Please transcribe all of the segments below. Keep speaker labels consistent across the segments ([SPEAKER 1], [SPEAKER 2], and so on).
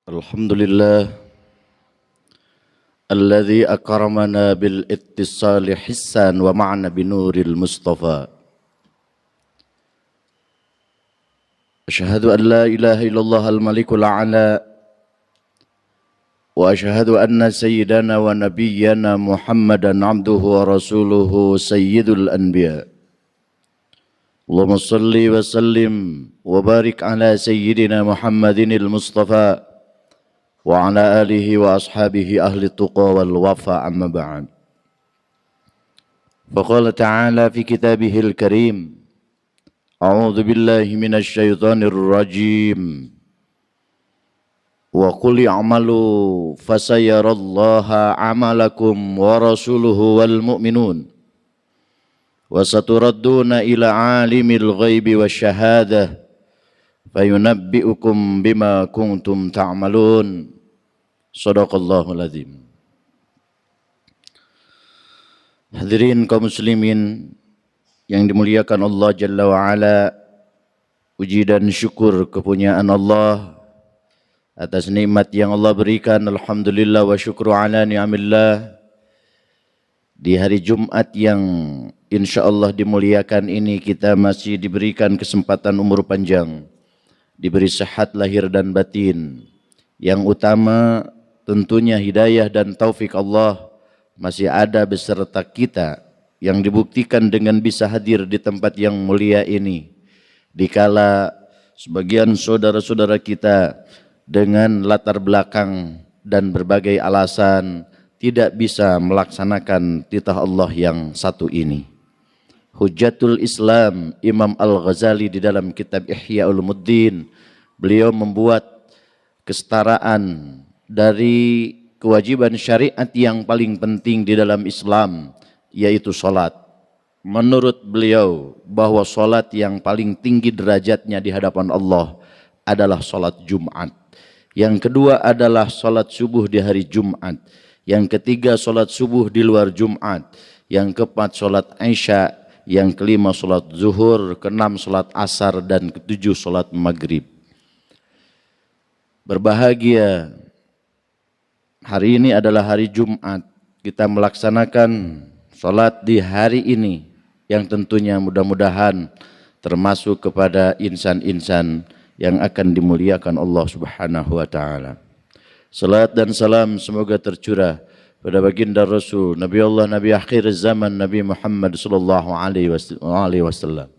[SPEAKER 1] Alhamdulillah alladzi akramana bil ittisali hissan wa ma'na binuril mustafa. Asyhadu an la ilaha illallah al-malikul a'la wa asyhadu anna sayyidana wa nabiyyana Muhammadan abduhu wa rasuluhu sayyidul anbiya. Allahumma salli wa sallim wa barik ala sayyidina Muhammadinil mustafa wa ala alihi wa ashabihi ahli tuqa wal wafa amma ba'd. Faqala ta'ala fi kitabihil karim, a'udzu billahi minasy syaithanir rajim. Wa qul i'malu fasayarallaha 'amalakum wa rasuluhu wal mu'minun. Wa saturadduna ila 'alimil ghaibi wasyahadah fayunabbi'ukum bima kuntum ta'malun. Shadaqallahul azim. Hadirin kaum muslimin yang dimuliakan Allah Jalla wa Ala, puji dan syukur kepunyaan Allah atas nikmat yang Allah berikan. Alhamdulillah wa syukru ala ni'amillah. Di hari Jumat yang insyaallah dimuliakan ini, kita masih diberikan kesempatan umur panjang, diberi sehat lahir dan batin. Yang utama tentunya hidayah dan taufik Allah masih ada beserta kita, yang dibuktikan dengan bisa hadir di tempat yang mulia ini dikala sebagian saudara-saudara kita dengan latar belakang dan berbagai alasan tidak bisa melaksanakan titah Allah yang satu ini. Hujjatul Islam Imam Al-Ghazali di dalam kitab Ihya Ulumuddin, beliau membuat kesetaraan dari kewajiban syariat yang paling penting di dalam Islam, yaitu salat. Menurut beliau bahwa salat yang paling tinggi derajatnya di hadapan Allah adalah salat Jumat. Yang kedua adalah salat subuh di hari Jumat. Yang ketiga salat subuh di luar Jumat. Yang keempat salat Isya. Yang kelima salat zuhur. Keenam salat asar. Dan ketujuh salat maghrib. Berbahagia, hari ini adalah hari Jumat. Kita melaksanakan salat di hari ini, yang tentunya mudah-mudahan termasuk kepada insan-insan yang akan dimuliakan Allah Subhanahu wa taala. Salat dan salam semoga tercurah pada baginda Rasul Nabi Allah, Nabi akhir zaman, Nabi Muhammad sallallahu alaihi wasallam.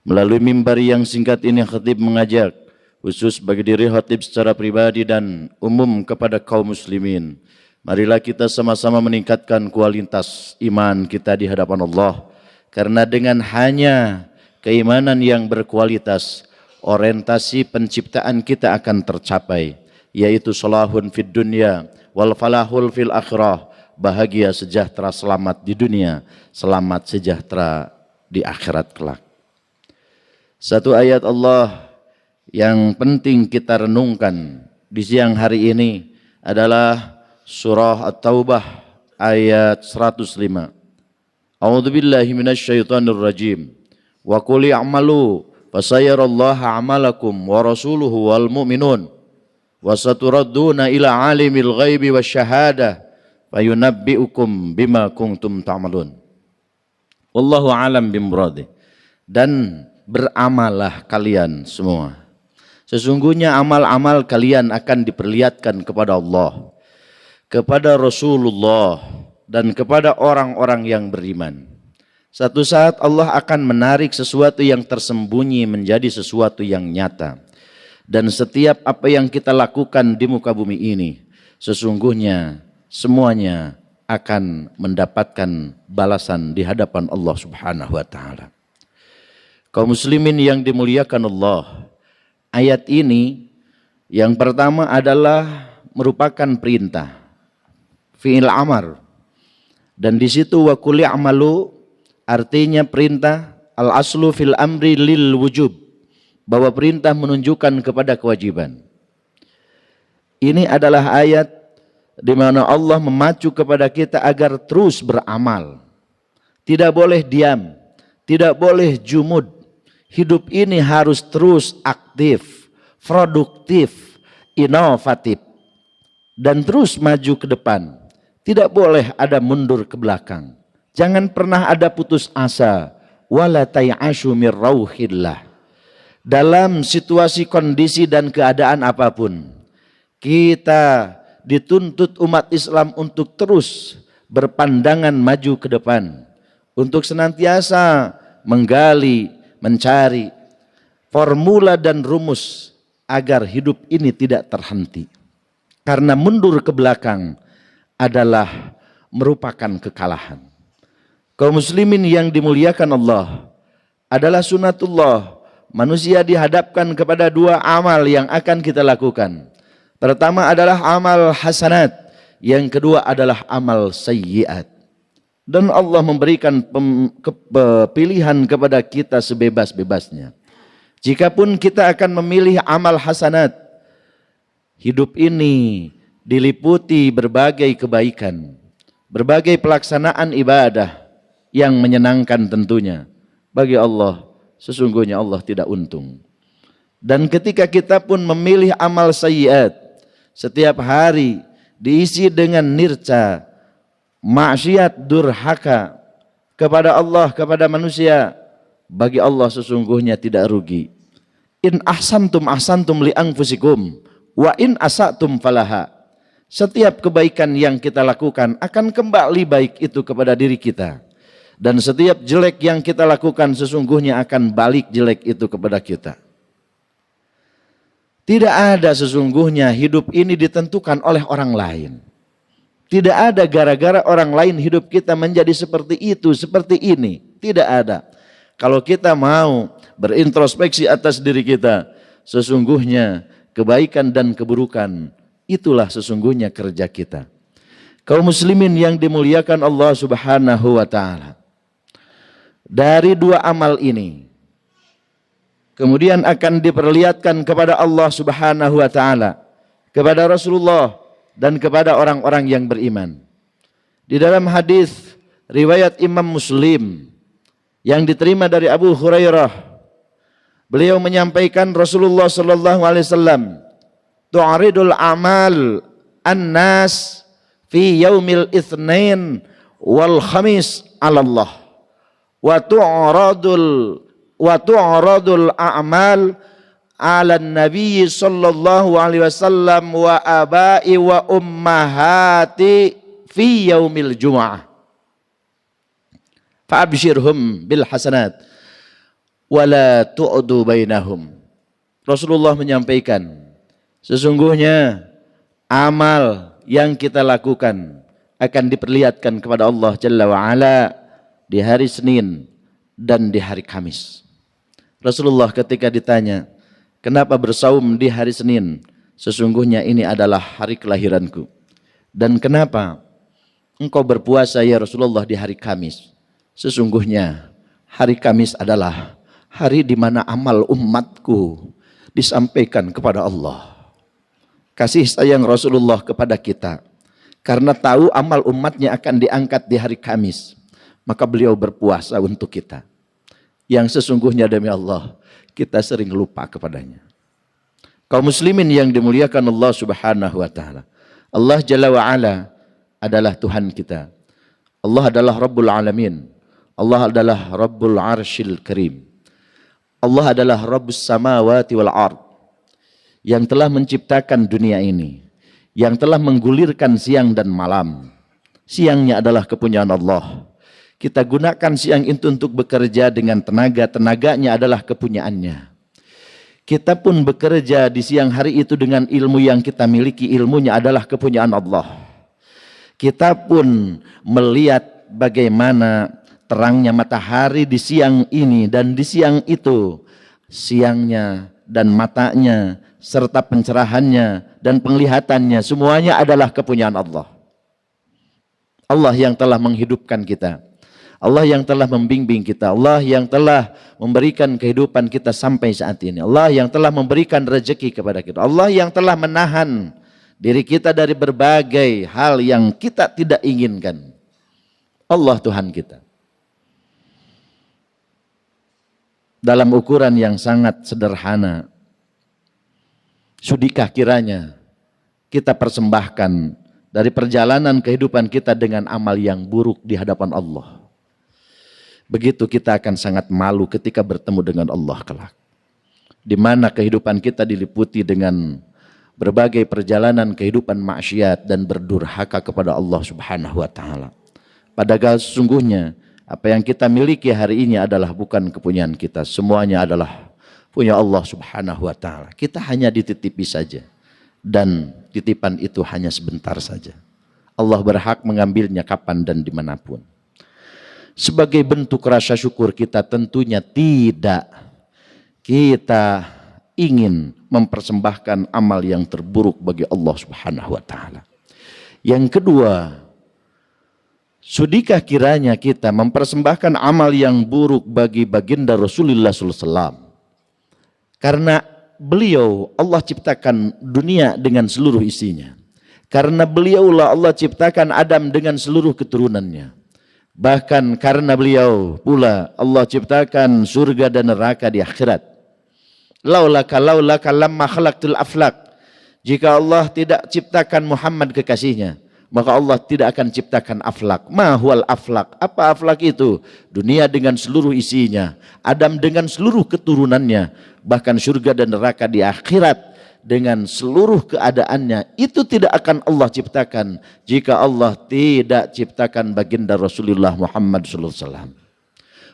[SPEAKER 1] Melalui mimbar yang singkat ini, khatib mengajak khusus bagi diri khatib secara pribadi dan umum kepada kaum muslimin. Marilah kita sama-sama meningkatkan kualitas iman kita di hadapan Allah. Karena dengan hanya keimanan yang berkualitas, orientasi penciptaan kita akan tercapai, yaitu salahun fid dunya wal falahul fil akhirah. Bahagia sejahtera selamat di dunia, selamat sejahtera di akhirat kelak. Satu ayat Allah yang penting kita renungkan di siang hari ini adalah surah At-Taubah ayat 105. A'udzu billahi minasyaitonir rajim. Wa qul i'malu fasayarallaha 'amalakum wa rasuluhu wal mu'minun wa saturadduna ila 'alimil ghaibi wasyahadah fayunabbi'ukum bima kuntum ta'malun. Wallahu a'lam bimuradi. Dan beramalah kalian semua. Sesungguhnya amal-amal kalian akan diperlihatkan kepada Allah, kepada Rasulullah, dan kepada orang-orang yang beriman. Satu saat Allah akan menarik sesuatu yang tersembunyi menjadi sesuatu yang nyata. Dan setiap apa yang kita lakukan di muka bumi ini, sesungguhnya semuanya akan mendapatkan balasan di hadapan Allah Subhanahu wa taala. Kaum muslimin yang dimuliakan Allah, ayat ini yang pertama adalah merupakan perintah, fi'il amar. Dan di situ wa qul i'malu artinya perintah, al aslu fil amri lil wujub, bahwa perintah menunjukkan kepada kewajiban. Ini adalah ayat di mana Allah memacu kepada kita agar terus beramal. Tidak boleh diam, tidak boleh jumud. Hidup ini harus terus aktif, produktif, inovatif, dan terus maju ke depan. Tidak boleh ada mundur ke belakang. Jangan pernah ada putus asa. Wala tay'ashu mir rauhillah. Dalam situasi, kondisi, dan keadaan apapun, kita dituntut umat Islam untuk terus berpandangan maju ke depan, untuk senantiasa menggali, mencari formula dan rumus agar hidup ini tidak terhenti. Karena mundur ke belakang adalah merupakan kekalahan. Kaum muslimin yang dimuliakan Allah, adalah sunatullah. Manusia dihadapkan kepada dua amal yang akan kita lakukan. Pertama adalah amal hasanat, yang kedua adalah amal sayyiat. Dan Allah memberikan pilihan kepada kita sebebas-bebasnya. Jikapun kita akan memilih amal hasanat, hidup ini diliputi berbagai kebaikan, berbagai pelaksanaan ibadah yang menyenangkan tentunya. Bagi Allah, sesungguhnya Allah tidak untung. Dan ketika kita pun memilih amal sayyiat, setiap hari diisi dengan nirca, maksiat, durhaka kepada Allah, kepada manusia, bagi Allah sesungguhnya tidak rugi. In ahsantum ahsantum li anfusikum wa in asatum falaha. Setiap kebaikan yang kita lakukan akan kembali baik itu kepada diri kita. Dan setiap jelek yang kita lakukan sesungguhnya akan balik jelek itu kepada kita. Tidak ada sesungguhnya hidup ini ditentukan oleh orang lain. Tidak ada gara-gara orang lain hidup kita menjadi seperti itu, seperti ini. Tidak ada. Kalau kita mau berintrospeksi atas diri kita, sesungguhnya kebaikan dan keburukan, itulah sesungguhnya kerja kita. Kaum muslimin yang dimuliakan Allah Subhanahu wa ta'ala, dari dua amal ini kemudian akan diperlihatkan kepada Allah Subhanahu wa ta'ala, kepada Rasulullah, dan kepada orang-orang yang beriman. Di dalam hadis riwayat Imam Muslim yang diterima dari Abu Hurairah, beliau menyampaikan Rasulullah sallallahu alaihi wasallam, tu'aridul amal an-nas fi yaumil itsnain wal khamis 'ala Allah wa tu'radul a'mal 'ala an-nabiy sallallahu alaihi wasallam wa abai wa ummahati fi yaumil jumu'ah fa'abshirhum bil hasanat wa la tu'du bainahum. Rasulullah menyampaikan, sesungguhnya amal yang kita lakukan akan diperlihatkan kepada Allah Jalla wa'ala di hari Senin dan di hari Kamis. Rasulullah ketika ditanya, kenapa bersaum di hari Senin? Sesungguhnya ini adalah hari kelahiranku. Dan kenapa engkau berpuasa ya Rasulullah di hari Kamis? Sesungguhnya hari Kamis adalah hari di mana amal umatku disampaikan kepada Allah. Kasih sayang Rasulullah kepada kita, karena tahu amal umatnya akan diangkat di hari Kamis, maka beliau berpuasa untuk kita. Yang sesungguhnya demi Allah, kita sering lupa kepadanya. Kaum muslimin yang dimuliakan Allah Subhanahu wa ta'ala, Allah Jalla wa'ala adalah Tuhan kita. Allah adalah Rabbul Alamin. Allah adalah Rabbul Arshil Karim. Allah adalah Rabbus Samawati wal Ard, yang telah menciptakan dunia ini, yang telah menggulirkan siang dan malam. Siangnya adalah kepunyaan Allah. Kita gunakan siang itu untuk bekerja dengan tenaga, tenaganya adalah kepunyaannya. Kita pun bekerja di siang hari itu dengan ilmu yang kita miliki, ilmunya adalah kepunyaan Allah. Kita pun melihat bagaimana terangnya matahari di siang ini dan di siang itu, siangnya dan matanya serta pencerahannya dan penglihatannya semuanya adalah kepunyaan Allah. Allah yang telah menghidupkan kita, Allah yang telah membimbing kita, Allah yang telah memberikan kehidupan kita sampai saat ini, Allah yang telah memberikan rezeki kepada kita, Allah yang telah menahan diri kita dari berbagai hal yang kita tidak inginkan. Allah Tuhan kita. Dalam ukuran yang sangat sederhana, Sudikah kiranya kita persembahkan dari perjalanan kehidupan kita dengan amal yang buruk di hadapan Allah. Begitu kita akan sangat malu ketika bertemu dengan Allah kelak. Di mana kehidupan kita diliputi dengan berbagai perjalanan kehidupan maksiat dan berdurhaka kepada Allah Subhanahu wa taala. Padahal sesungguhnya apa yang kita miliki hari ini adalah bukan kepunyaan kita, semuanya adalah punya Allah Subhanahu wa taala. Kita hanya dititipi saja. Dan titipan itu hanya sebentar saja. Allah berhak mengambilnya kapan dan dimanapun. Sebagai bentuk rasa syukur kita tentunya tidak kita ingin mempersembahkan amal yang terburuk bagi Allah Subhanahu wa taala. Yang kedua, sudikah kiranya kita mempersembahkan amal yang buruk bagi baginda Rasulullah SAW? Karena beliau Allah ciptakan dunia dengan seluruh isinya. Karena beliaulah Allah ciptakan Adam dengan seluruh keturunannya. Bahkan karena beliau pula Allah ciptakan surga dan neraka di akhirat. Laulaka lamma khalaqtul aflaq. Jika Allah tidak ciptakan Muhammad kekasihnya, maka Allah tidak akan ciptakan aflak. Ma huwal aflak? Apa aflak itu? Dunia dengan seluruh isinya, Adam dengan seluruh keturunannya, bahkan surga dan neraka di akhirat dengan seluruh keadaannya. Itu tidak akan Allah ciptakan jika Allah tidak ciptakan baginda Rasulullah Muhammad SAW.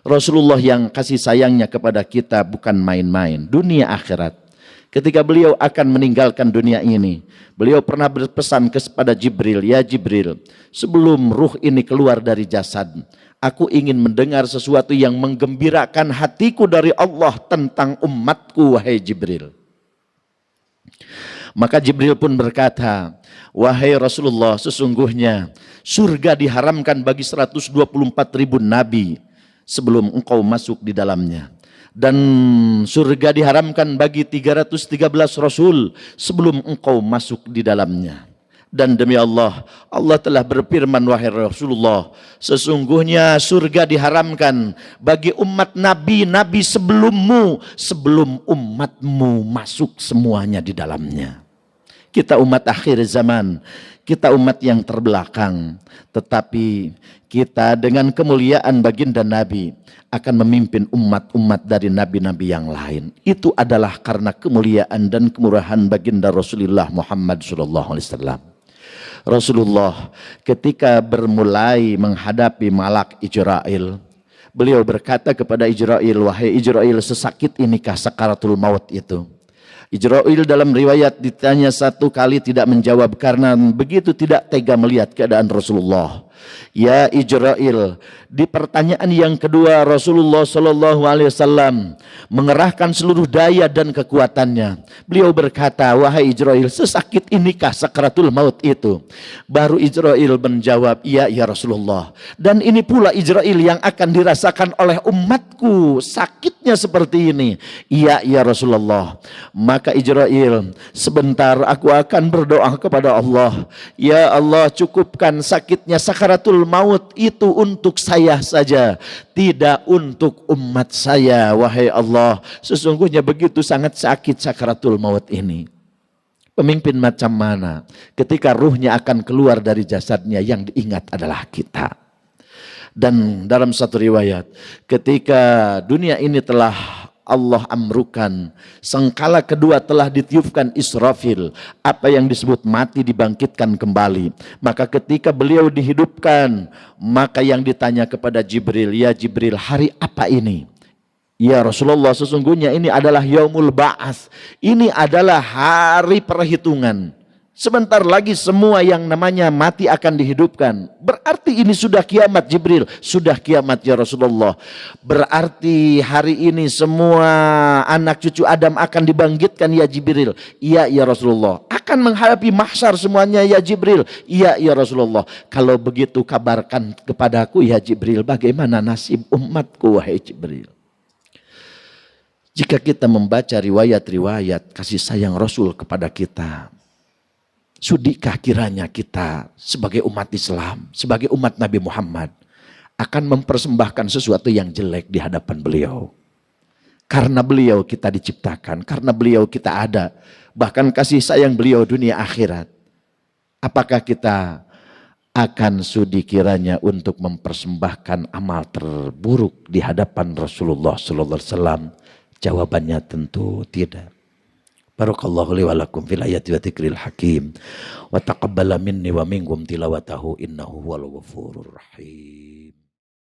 [SPEAKER 1] Rasulullah yang kasih sayangnya kepada kita bukan main-main, dunia akhirat. Ketika beliau akan meninggalkan dunia ini, beliau pernah berpesan kepada Jibril, ya Jibril, sebelum ruh ini keluar dari jasad, aku ingin mendengar sesuatu yang menggembirakan hatiku dari Allah tentang umatku, wahai Jibril. Maka Jibril pun berkata, wahai Rasulullah, sesungguhnya surga diharamkan bagi 124.000 nabi sebelum engkau masuk di dalamnya. Dan surga diharamkan bagi 313 Rasul sebelum engkau masuk di dalamnya. Dan demi Allah, Allah telah berfirman, wahai Rasulullah, sesungguhnya surga diharamkan bagi umat nabi-nabi sebelummu, sebelum umatmu masuk semuanya di dalamnya. Kita umat akhir zaman, kita umat yang terbelakang, tetapi kita dengan kemuliaan baginda Nabi akan memimpin umat-umat dari nabi-nabi yang lain. Itu adalah karena kemuliaan dan kemurahan baginda Rasulullah Muhammad SAW. Rasulullah ketika bermulai menghadapi malak Ijrail, beliau berkata kepada Ijrail, wahai Ijrail, sesakit inikah sakaratul maut itu? Ijrail dalam riwayat ditanya satu kali tidak menjawab karena begitu tidak tega melihat keadaan Rasulullah. Ya Ijrail, di pertanyaan yang kedua Rasulullah SAW mengerahkan seluruh daya dan kekuatannya. Beliau berkata, wahai Ijrail, sesakit inikah sakaratul maut itu? Baru Ijrail menjawab, iya ya Rasulullah. Dan ini pula Ijrail yang akan dirasakan oleh umatku, sakitnya seperti ini. Iya ya Rasulullah. Maka Ijrail, sebentar aku akan berdoa kepada Allah. Ya Allah, cukupkan sakitnya sakaratul maut itu untuk saya saja, tidak untuk umat saya. Wahai Allah, sesungguhnya begitu sangat sakit sakaratul maut ini. Pemimpin macam mana ketika ruhnya akan keluar dari jasadnya, yang diingat adalah kita. Dan dalam satu riwayat, ketika dunia ini telah Allah amrukan, sangkala kedua telah ditiupkan Israfil, apa yang disebut mati dibangkitkan kembali. Maka ketika beliau dihidupkan, maka yang ditanya kepada Jibril, ya Jibril, hari apa ini? Ya Rasulullah, sesungguhnya ini adalah Yaumul Ba'ats, ini adalah hari perhitungan. Sebentar lagi semua yang namanya mati akan dihidupkan. Berarti ini sudah kiamat Jibril. Sudah kiamat ya Rasulullah. Berarti hari ini semua anak cucu Adam akan dibangkitkan ya Jibril. Iya ya Rasulullah. Akan menghadapi mahsyar semuanya ya Jibril. Iya ya Rasulullah. Kalau begitu kabarkan kepadaku ya Jibril, bagaimana nasib umatku wahai Jibril. Jika kita membaca riwayat-riwayat kasih sayang Rasul kepada kita, sudikah kiranya kita sebagai umat Islam, sebagai umat Nabi Muhammad akan mempersembahkan sesuatu yang jelek di hadapan beliau? Karena beliau kita diciptakan, karena beliau kita ada. Bahkan kasih sayang beliau dunia akhirat. Apakah kita akan sudi kiranya untuk mempersembahkan amal terburuk di hadapan Rasulullah sallallahu alaihi wasallam? Jawabannya tentu tidak. Barakallahu li wa lakum fil ayati wa dzikril hakim wa taqabbala minni wa minkum tilawatahu innahu huwal ghafurur rahim.